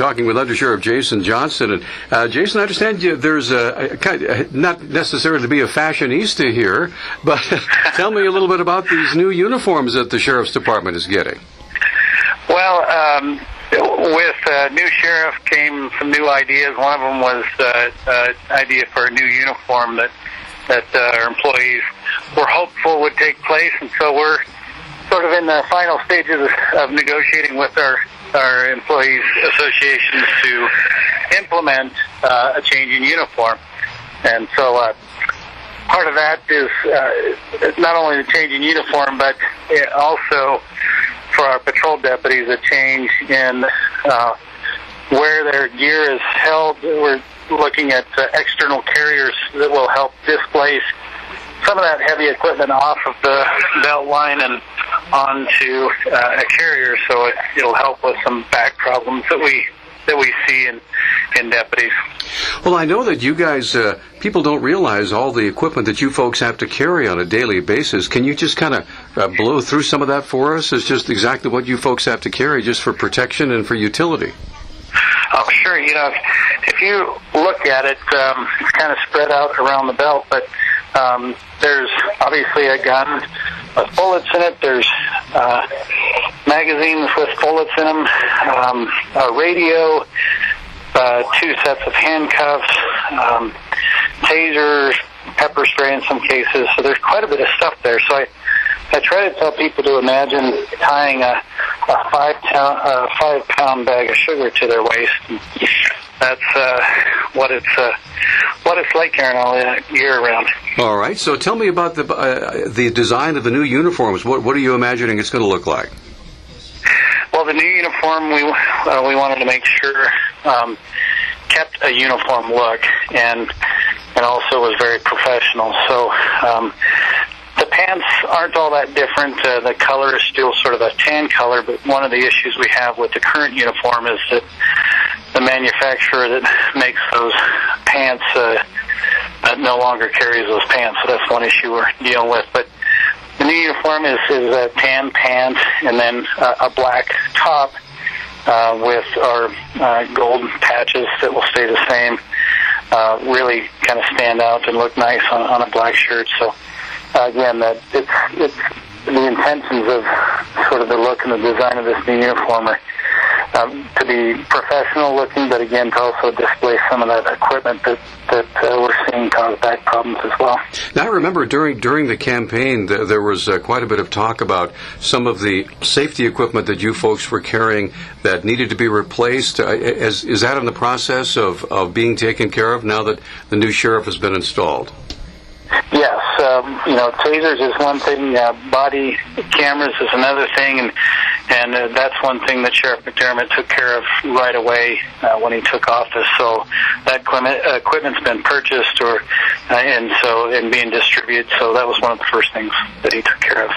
Talking with Under Sheriff Jason Johnson. And Jason, I understand there's not necessarily to be a fashionista here, but tell me a little bit about these new uniforms that the Sheriff's Department is getting. Well, with new sheriff came some new ideas. One of them was an idea for a new uniform that our employees were hopeful would take place, and so we're sort of in the final stages of negotiating with our employees associations to implement a change in uniform. And so part of that is not only the change in uniform, but also for our patrol deputies a change in where their gear is held. We're looking at external carriers that will help displace some of that heavy equipment off of the belt line and onto a carrier, so it'll help with some back problems that we see in deputies. Well, I know that you guys, people don't realize all the equipment that you folks have to carry on a daily basis. Can you just kind of blow through some of that for us? It's just exactly what you folks have to carry just for protection and for utility. Oh, sure. If you look at it, it's kind of spread out around the belt, but there's obviously a gun with bullets in it. There's magazines with bullets in them, a radio, 2 sets of handcuffs, tasers, pepper spray in some cases. So there's quite a bit of stuff there. So I try to tell people to imagine tying a 5-pound bag of sugar to their waist. That's what it's like carrying all that gear around. All right. So tell me about the design of the new uniforms. What are you imagining it's going to look like? Well, the new uniform we wanted to make sure kept a uniform look and also was very professional. So the pants aren't all that different. The color is still sort of a tan color, but one of the issues we have with the current uniform is that the manufacturer that makes those pants no longer carries those pants, so that's one issue we're dealing with. But the new uniform is a tan pant and then a black top with our gold patches that will stay the same. Really kind of stand out and look nice on a black shirt. So again, it's the intentions of sort of the look and the design of this new uniform are to be professional looking, but again to also display some of that equipment that we're seeing cause back problems as well. Now I remember during the campaign there was quite a bit of talk about some of the safety equipment that you folks were carrying that needed to be replaced. Is that in the process of being taken care of now that the new sheriff has been installed? Yes, tasers is one thing, body cameras is another thing, and that's one thing that Sheriff McDermott took care of right away when he took office. So that equipment's been purchased and being distributed. So that was one of the first things that he took care of.